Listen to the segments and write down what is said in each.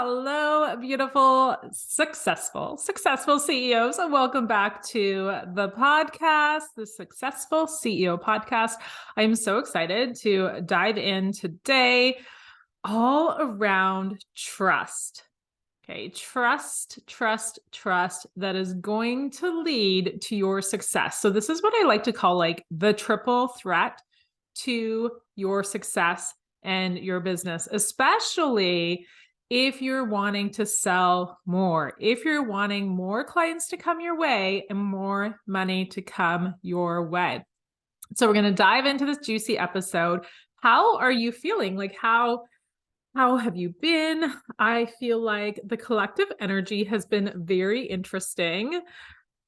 Hello, beautiful, successful CEOs, and welcome back to the podcast, the Successful CEO Podcast. I am so excited to dive in today all around trust. Okay, trust that is going to lead to your success. So this is what I like to call like the triple threat to your success and your business, especially if you're wanting to sell more, if you're wanting more clients to come your way and more money to come your way. So we're going to dive into this juicy episode. How are you feeling? Like how have you been? I feel like the collective energy has been very interesting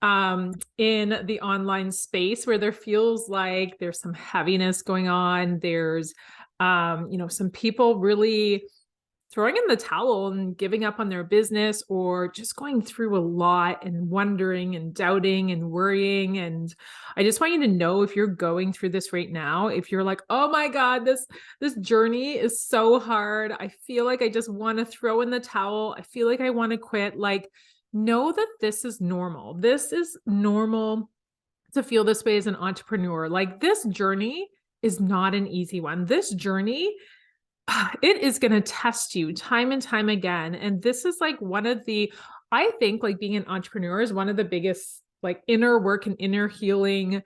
in the online space, where there feels like there's some heaviness going on. There's some people really throwing in the towel and giving up on their business, or just going through a lot and wondering and doubting and worrying. And I just want you to know, if you're going through this right now, if you're like, oh my God, this journey is so hard. I feel like I just want to throw in the towel. I feel like I want to quit. Like, know that this is normal. This is normal to feel this way as an entrepreneur. Like, this journey is not an easy one. This journey, it is going to test you time and time again. And this is like I think like being an entrepreneur is one of the biggest like inner work and inner healing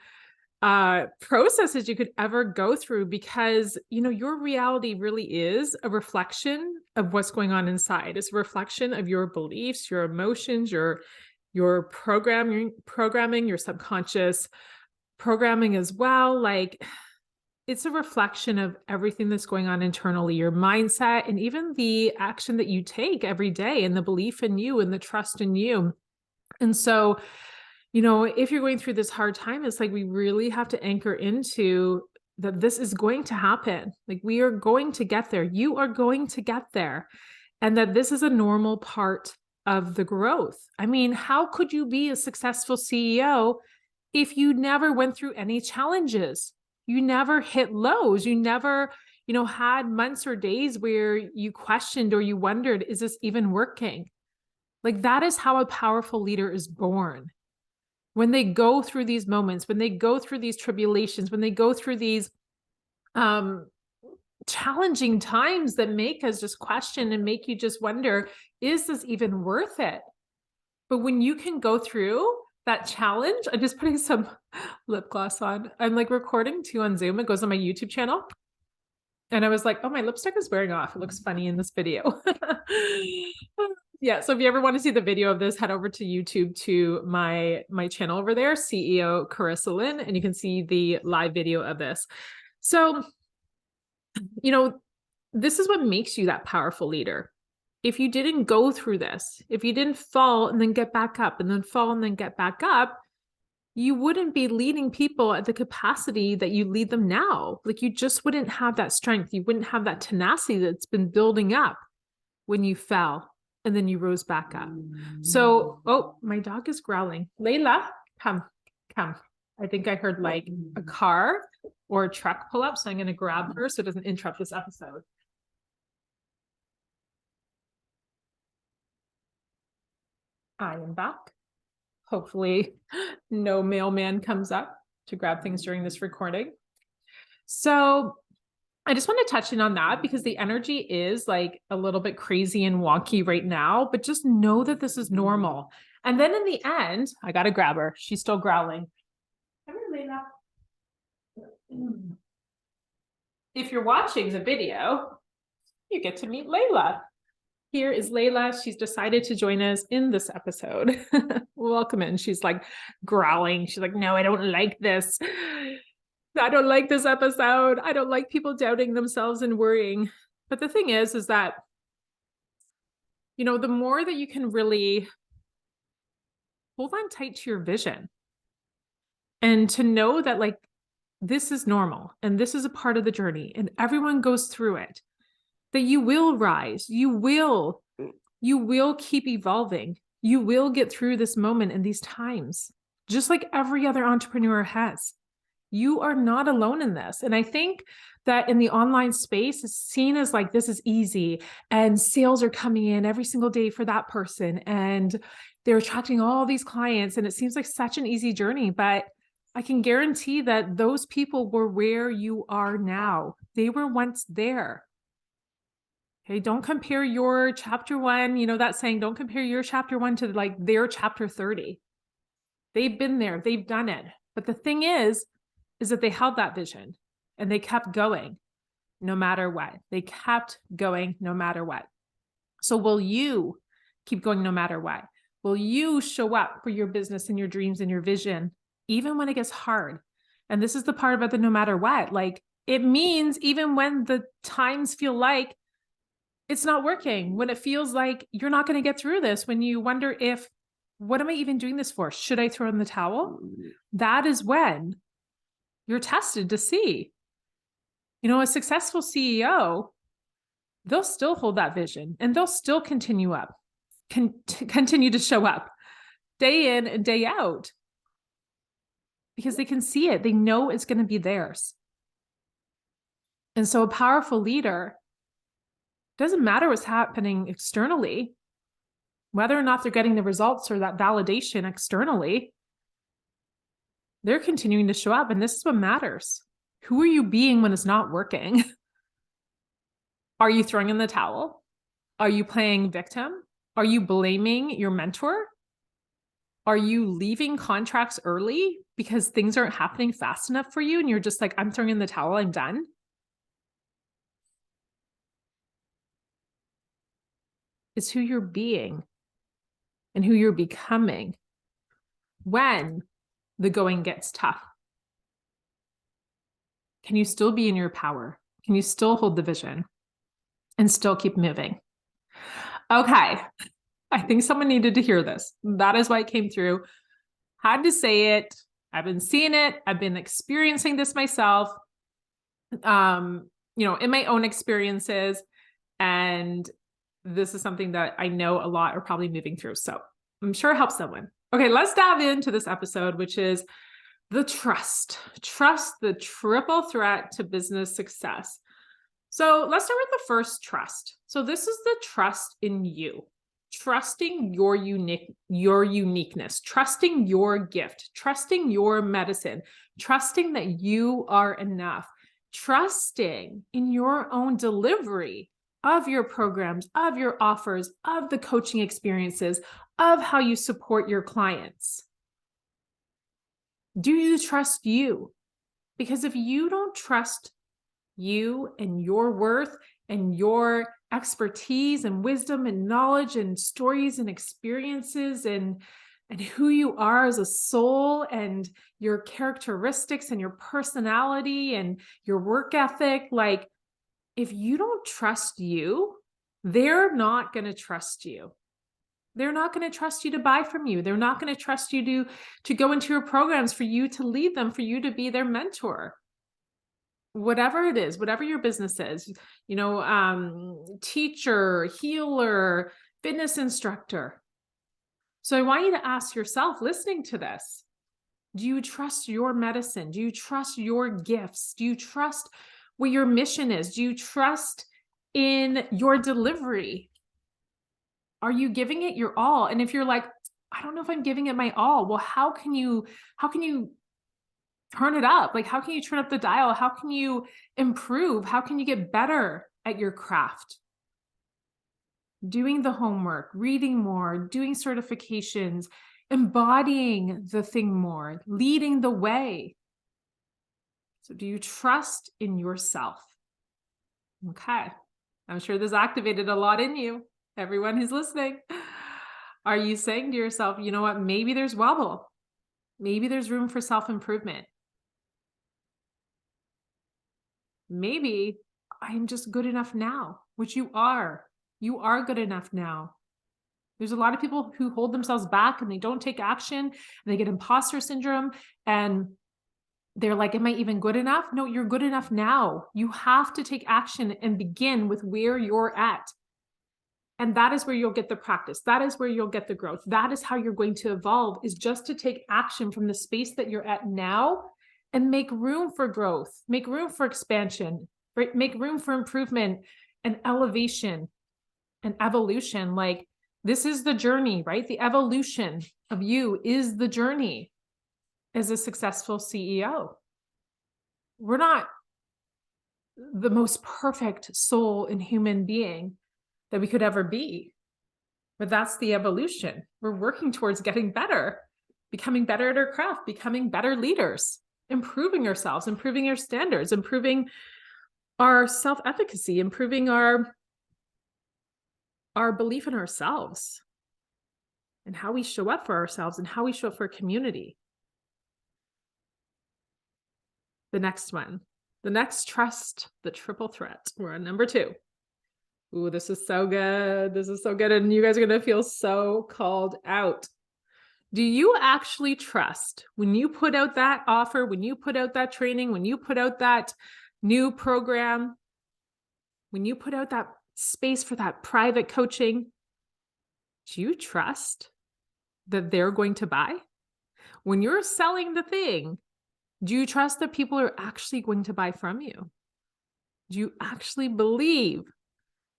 processes you could ever go through, because, your reality really is a reflection of what's going on inside. It's a reflection of your beliefs, your emotions, your programming, your subconscious programming as well. Like, it's a reflection of everything that's going on internally, your mindset, and even the action that you take every day, and the belief in you and the trust in you. And so, if you're going through this hard time, it's like we really have to anchor into that this is going to happen. Like, we are going to get there. You are going to get there. And that this is a normal part of the growth. I mean, how could you be a successful CEO if you never went through any challenges? You never hit lows. You never, had months or days where you questioned or you wondered, is this even working? Like, that is how a powerful leader is born. When they go through these moments, when they go through these tribulations, when they go through these challenging times that make us just question and make you just wonder, is this even worth it? But when you can go through that challenge, I'm just putting some lip gloss on. I'm like recording too on Zoom. It goes on my YouTube channel. And I was like, oh, my lipstick is wearing off. It looks funny in this video. Yeah. So if you ever want to see the video of this, head over to YouTube to my channel over there, CEO Charissa Lynn, and you can see the live video of this. So, this is what makes you that powerful leader. If you didn't go through this, if you didn't fall and then get back up and then fall and then get back up, you wouldn't be leading people at the capacity that you lead them now. Like, you just wouldn't have that strength. You wouldn't have that tenacity that's been building up when you fell and then you rose back up. So, oh, my dog is growling. Layla, come. I think I heard like a car or a truck pull up. So I'm going to grab her so it doesn't interrupt this episode. I am back. Hopefully no mailman comes up to grab things during this recording. So I just want to touch in on that, because the energy is like a little bit crazy and wonky right now, but just know that this is normal. And then in the end, I got to grab her. She's still growling. Come here, Layla. If you're watching the video, you get to meet Layla. Here is Layla. She's decided to join us in this episode. Welcome in. She's like growling. She's like, no, I don't like this. I don't like this episode. I don't like people doubting themselves and worrying. But the thing is that, the more that you can really hold on tight to your vision, and to know that like, this is normal and this is a part of the journey and everyone goes through it, that you will rise. You will keep evolving. You will get through this moment and these times, just like every other entrepreneur has. You are not alone in this. And I think that in the online space, it's seen as like, this is easy and sales are coming in every single day for that person. And they're attracting all these clients. And it seems like such an easy journey, but I can guarantee that those people were where you are now. They were once there. Okay, don't compare your chapter 1, you know that saying, don't compare your chapter 1 to like their chapter 30. They've been there, they've done it. But the thing is that they held that vision and they kept going no matter what. They kept going no matter what. So will you keep going no matter what? Will you show up for your business and your dreams and your vision, even when it gets hard? And this is the part about the no matter what. Like, it means even when the times feel like it's not working, when it feels like you're not going to get through this, when you wonder if, what am I even doing this for? Should I throw in the towel? That is when you're tested to see. You know, a successful CEO, they'll still hold that vision and they'll still continue to show up day in and day out because they can see it. They know it's going to be theirs. And so a powerful leader, doesn't matter what's happening externally, whether or not they're getting the results or that validation externally, they're continuing to show up. And this is what matters. Who are you being when it's not working? Are you throwing in the towel? Are you playing victim? Are you blaming your mentor? Are you leaving contracts early because things aren't happening fast enough for you? And you're just like, I'm throwing in the towel, I'm done. It's who you're being and who you're becoming when the going gets tough. Can you still be in your power? Can you still hold the vision and still keep moving? Okay. I think someone needed to hear this. That is why it came through. Had to say it. I've been seeing it. I've been experiencing this myself, in my own experiences. And this is something that I know a lot are probably moving through. So I'm sure it helps someone. Okay, let's dive into this episode, which is the trust. Trust, the triple threat to business success. So let's start with the first trust. So this is the trust in you. Trusting your uniqueness, trusting your gift, trusting your medicine, trusting that you are enough, trusting in your own delivery of your programs, of your offers, of the coaching experiences, of how you support your clients. Do you trust you? Because if you don't trust you and your worth and your expertise and wisdom and knowledge and stories and experiences and who you are as a soul and your characteristics and your personality and your work ethic, like, if you don't trust you, they're not going to trust you. They're not going to trust you to buy from you. They're not going to trust you to go into your programs, for you to lead them, for you to be their mentor. Whatever it is, whatever your business is, teacher, healer, fitness instructor. So I want you to ask yourself, listening to this, do you trust your medicine? Do you trust your gifts? Do you trust what your mission is? Do you trust in your delivery? Are you giving it your all? And if you're like, I don't know if I'm giving it my all, well, how can you turn it up? Like, how can you turn up the dial? How can you improve? How can you get better at your craft? Doing the homework, reading more, doing certifications, embodying the thing more, leading the way. So do you trust in yourself? Okay. I'm sure this activated a lot in you, everyone who's listening. Are you saying to yourself, you know what, maybe there's wobble. Maybe there's room for self-improvement. Maybe I'm just good enough now, which you are. You are good enough now. There's a lot of people who hold themselves back and they don't take action and they get imposter syndrome and they're like, am I even good enough? No, you're good enough now. You have to take action and begin with where you're at. And that is where you'll get the practice. That is where you'll get the growth. That is how you're going to evolve, is just to take action from the space that you're at now and make room for growth, make room for expansion, right? Make room for improvement and elevation and evolution. Like, this is the journey, right? The evolution of you is the journey as a successful CEO. We're not the most perfect soul and human being that we could ever be, but that's the evolution. We're working towards getting better, becoming better at our craft, becoming better leaders, improving ourselves, improving our standards, improving our self-efficacy, improving our belief in ourselves and how we show up for ourselves and how we show up for a community. The next one, the next trust, the triple threat. We're on number 2. Ooh, this is so good. This is so good. And you guys are going to feel so called out. Do you actually trust when you put out that offer, when you put out that training, when you put out that new program, when you put out that space for that private coaching, do you trust that they're going to buy? When you're selling the thing, do you trust that people are actually going to buy from you? Do you actually believe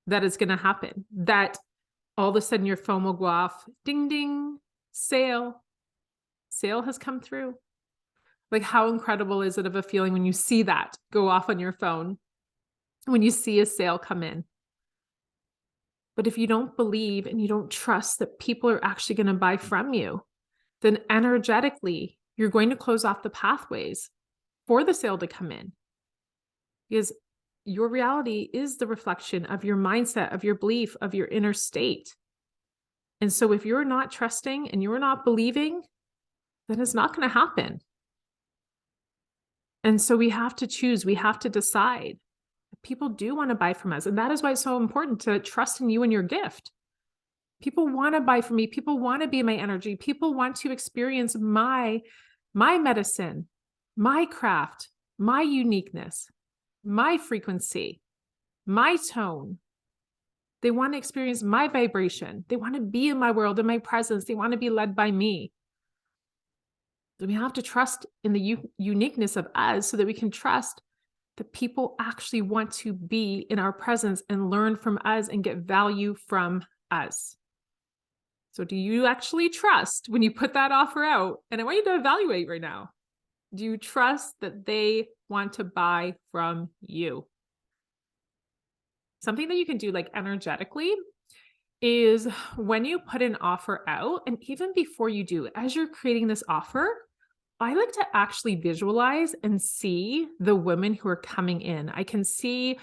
that it's going to happen? That all of a sudden your phone will go off, ding, ding, sale has come through. Like, how incredible is it of a feeling when you see that go off on your phone, when you see a sale come in? But if you don't believe and you don't trust that people are actually going to buy from you, then energetically, you're going to close off the pathways for the sale to come in. Because your reality is the reflection of your mindset, of your belief, of your inner state. And so if you're not trusting and you're not believing, then it's not going to happen. And so we have to choose, we have to decide. People do want to buy from us. And that is why it's so important to trust in you and your gift. People want to buy from me. People want to be my energy. People want to experience my medicine, my craft, my uniqueness, my frequency, my tone. They want to experience my vibration. They want to be in my world, in my presence. They want to be led by me. So we have to trust in the uniqueness of us so that we can trust that people actually want to be in our presence and learn from us and get value from us. So do you actually trust when you put that offer out? And I want you to evaluate right now. Do you trust that they want to buy from you? Something that you can do, like, energetically, is when you put an offer out, and even before you do, as you're creating this offer, I like to actually visualize and see the women who are coming in. I can see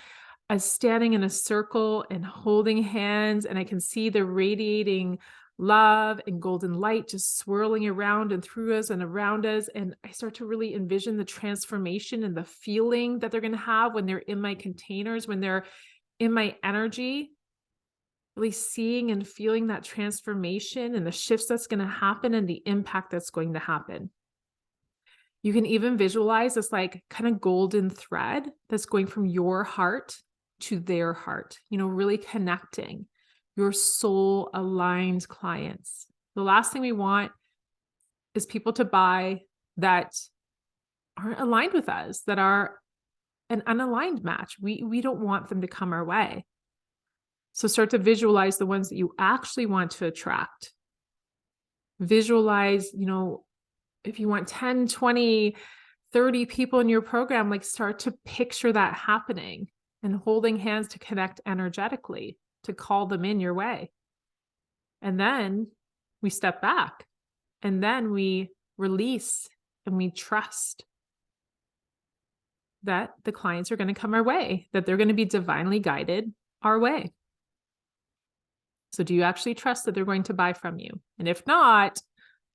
us standing in a circle and holding hands, and I can see the radiating love and golden light just swirling around and through us and around us. And I start to really envision the transformation and the feeling that they're going to have when they're in my containers, when they're in my energy, really seeing and feeling that transformation and the shifts that's going to happen and the impact that's going to happen. You can even visualize this like kind of golden thread that's going from your heart to their heart, really connecting your soul aligned clients. The last thing we want is people to buy that aren't aligned with us, that are an unaligned match. We don't want them to come our way. So start to visualize the ones that you actually want to attract. Visualize, if you want 10, 20, 30 people in your program, like, start to picture that happening and holding hands to connect energetically, to call them in your way. And then we step back, and then we release and we trust that the clients are going to come our way, that they're going to be divinely guided our way. So do you actually trust that they're going to buy from you? And if not,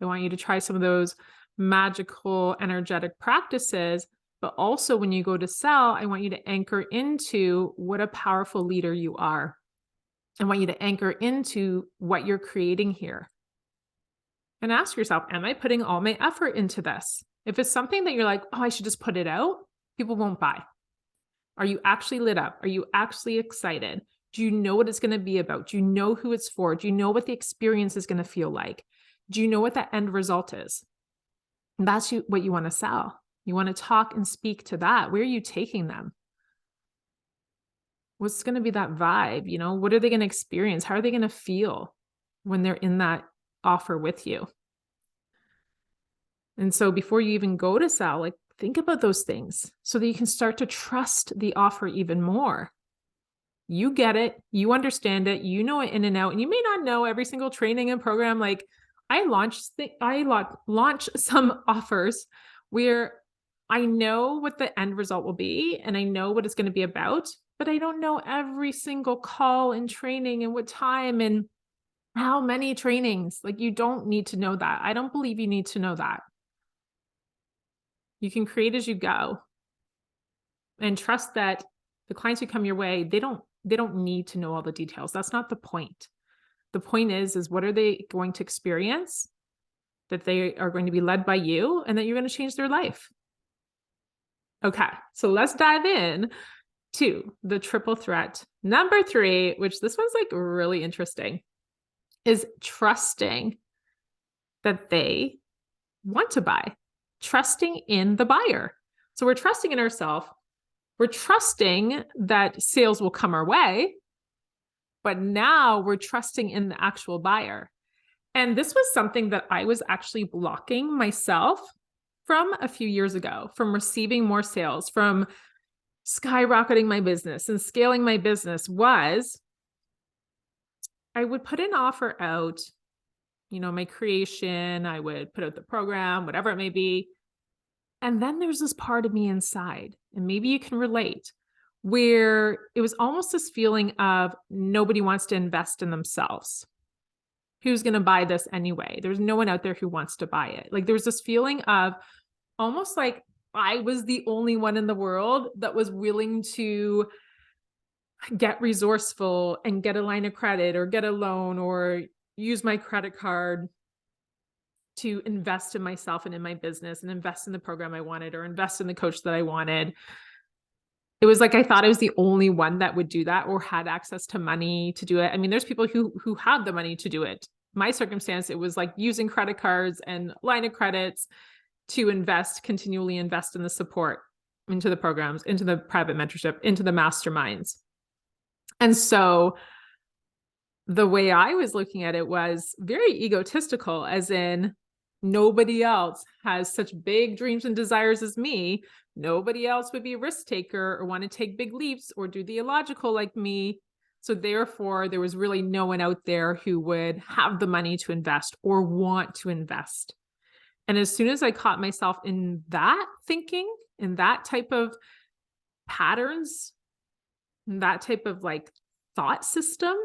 I want you to try some of those magical energetic practices. But also, when you go to sell, I want you to anchor into what a powerful leader you are. I want you to anchor into what you're creating here. And ask yourself, am I putting all my effort into this? If it's something that you're like, oh, I should just put it out, people won't buy. Are you actually lit up? Are you actually excited? Do you know what it's going to be about? Do you know who it's for? Do you know what the experience is going to feel like? Do you know what that end result is? And that's what you want to sell. You want to talk and speak to that. Where are you taking them? What's going to be that vibe? You know, what are they going to experience? How are they going to feel when they're in that offer with you? And so before you even go to sell, like think about those things so that you can start to trust the offer even more. You get it, you understand it, you know it in and out, and you may not know every single training and program. Like I launch some offers where I know what the end result will be and I know what it's going to be about, but I don't know every single call and training and what time and how many trainings. Like you don't need to know that. I don't believe you need to know that. You can create as you go and trust that the clients who come your way, they don't need to know all the details. That's not the point. The point is what are they going to experience, that they are going to be led by you and that you're going to change their life. Okay, so let's dive in to the triple threat. Number 3, which this one's like really interesting, is trusting that they want to buy, trusting in the buyer. So we're trusting in ourselves. We're trusting that sales will come our way, but now we're trusting in the actual buyer. And this was something that I was actually blocking myself from a few years ago, from receiving more sales, from skyrocketing my business and scaling my business. Was I would put an offer out, you know, my creation, I would put out the program, whatever it may be. And then there's this part of me inside, and maybe you can relate, where it was almost this feeling of nobody wants to invest in themselves. Who's going to buy this anyway? There's no one out there who wants to buy it. Like there's this feeling of almost like I was the only one in the world that was willing to get resourceful and get a line of credit or get a loan or use my credit card to invest in myself and in my business and invest in the program I wanted or invest in the coach that I wanted. It was like I thought I was the only one that would do that or had access to money to do it. I mean, there's people who had the money to do it. My circumstance, it was like using credit cards and line of credits to continually invest in the support, into the programs, into the private mentorship, into the masterminds. And so the way I was looking at it was very egotistical, as in nobody else has such big dreams and desires as me. Nobody else would be a risk taker or want to take big leaps or do the illogical like me. So therefore, there was really no one out there who would have the money to invest or want to invest. And as soon as I caught myself in that thinking, in that type of patterns, that type of like thought system,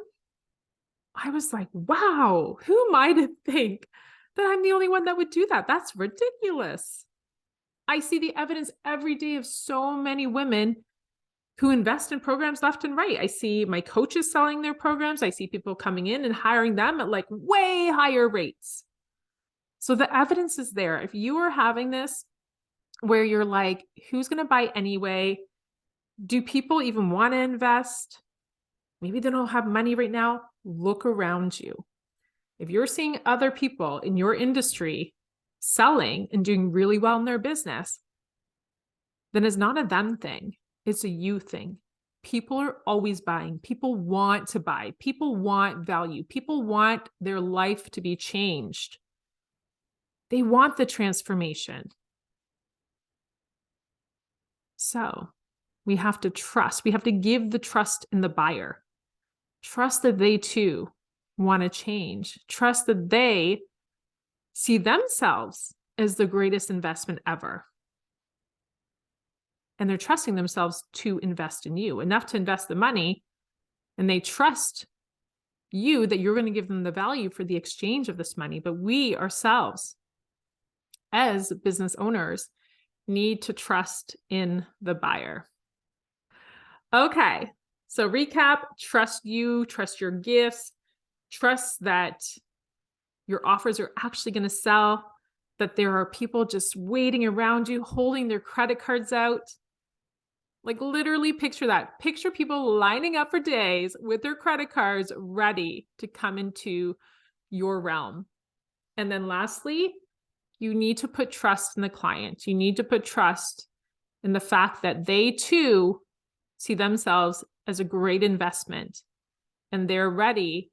I was like, wow, who am I to think that I'm the only one that would do that? That's ridiculous. I see the evidence every day of so many women who invest in programs left and right. I see my coaches selling their programs. I see people coming in and hiring them at like way higher rates. So the evidence is there. If you are having this where you're like, who's going to buy anyway? Do people even want to invest? Maybe they don't have money right now. Look around you. If you're seeing other people in your industry selling and doing really well in their business, then it's not a them thing. It's a you thing. People are always buying. People want to buy. People want value. People want their life to be changed. They want the transformation. So we have to trust. We have to give the trust in the buyer. Trust that they too want to change. Trust that they see themselves as the greatest investment ever. And they're trusting themselves to invest in you, enough to invest the money. And they trust you that you're going to give them the value for the exchange of this money. But we ourselves, as business owners, need to trust in the buyer. Okay. So recap, trust you, trust your gifts, trust that your offers are actually going to sell, that there are people just waiting around you, holding their credit cards out. Like literally picture that. Picture people lining up for days with their credit cards ready to come into your realm. And then lastly, You need to put trust in the client. You need to put trust in the fact that they too see themselves as a great investment and they're ready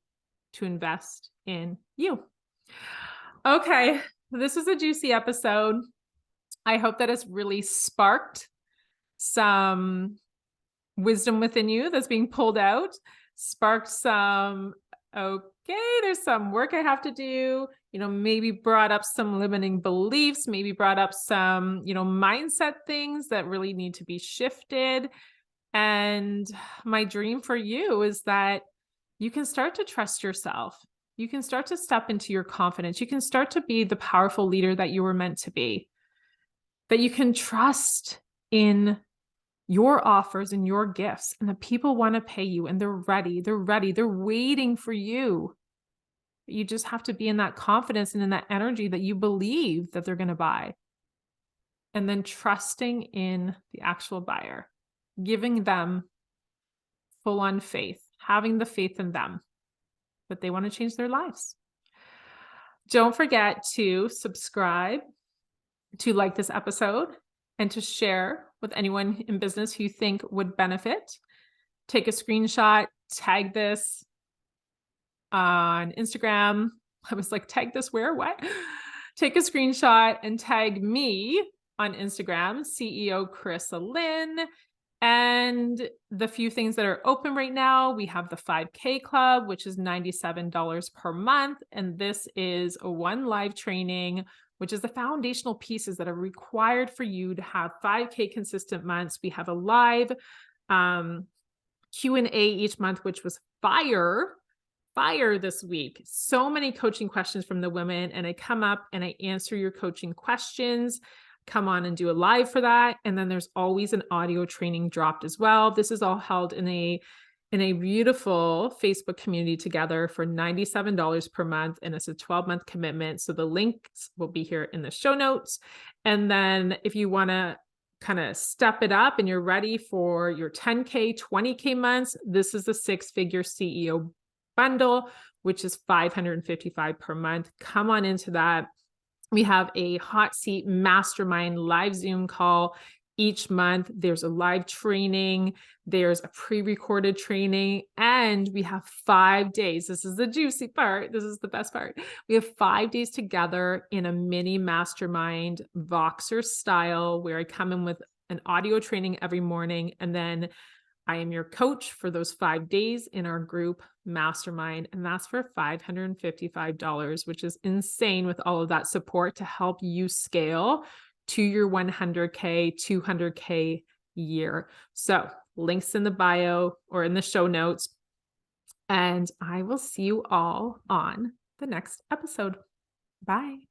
to invest in you. Okay, this is a juicy episode. I hope that it's really sparked some wisdom within you that's being pulled out, sparked some, okay, there's some work I have to do, maybe brought up some limiting beliefs, maybe brought up some, mindset things that really need to be shifted. And my dream for you is that you can start to trust yourself. You can start to step into your confidence. You can start to be the powerful leader that you were meant to be. That you can trust in your offers and your gifts, and that people want to pay you and they're ready. They're waiting for you. You just have to be in that confidence and in that energy that you believe that they're going to buy. And then trusting in the actual buyer, giving them full on faith, having the faith in them that they want to change their lives. Don't forget to subscribe, to like this episode, and to share with anyone in business who you think would benefit. Take a screenshot, tag this on Instagram. I was like, tag this where? What? Take a screenshot and tag me on Instagram, CEO Charissa Lynn. And the few things that are open right now, we have the 5K Club, which is $97 per month. And this is a one live training, which is the foundational pieces that are required for you to have 5K consistent months. We have a live Q&A each month, which was fire this week. So many coaching questions from the women, and I come up and I answer your coaching questions. Come on and do a live for that. And then there's always an audio training dropped as well. This is all held in a beautiful Facebook community together for $97 per month. And it's a 12-month commitment. So the links will be here in the show notes. And then if you want to kind of step it up and you're ready for your 10K, 20K months, this is the 6-figure CEO bundle, which is $555 per month. Come on into that. We have a hot seat mastermind live Zoom call each month. There's a live training, there's a pre-recorded training, and we have 5 days. This is the juicy part. This is the best part. We have 5 days together in a mini mastermind Voxer style, where I come in with an audio training every morning, and then I am your coach for those 5 days in our group mastermind. And that's for $555, which is insane with all of that support to help you scale to your 100K, 200K year. So links in the bio or in the show notes. And I will see you all on the next episode. Bye.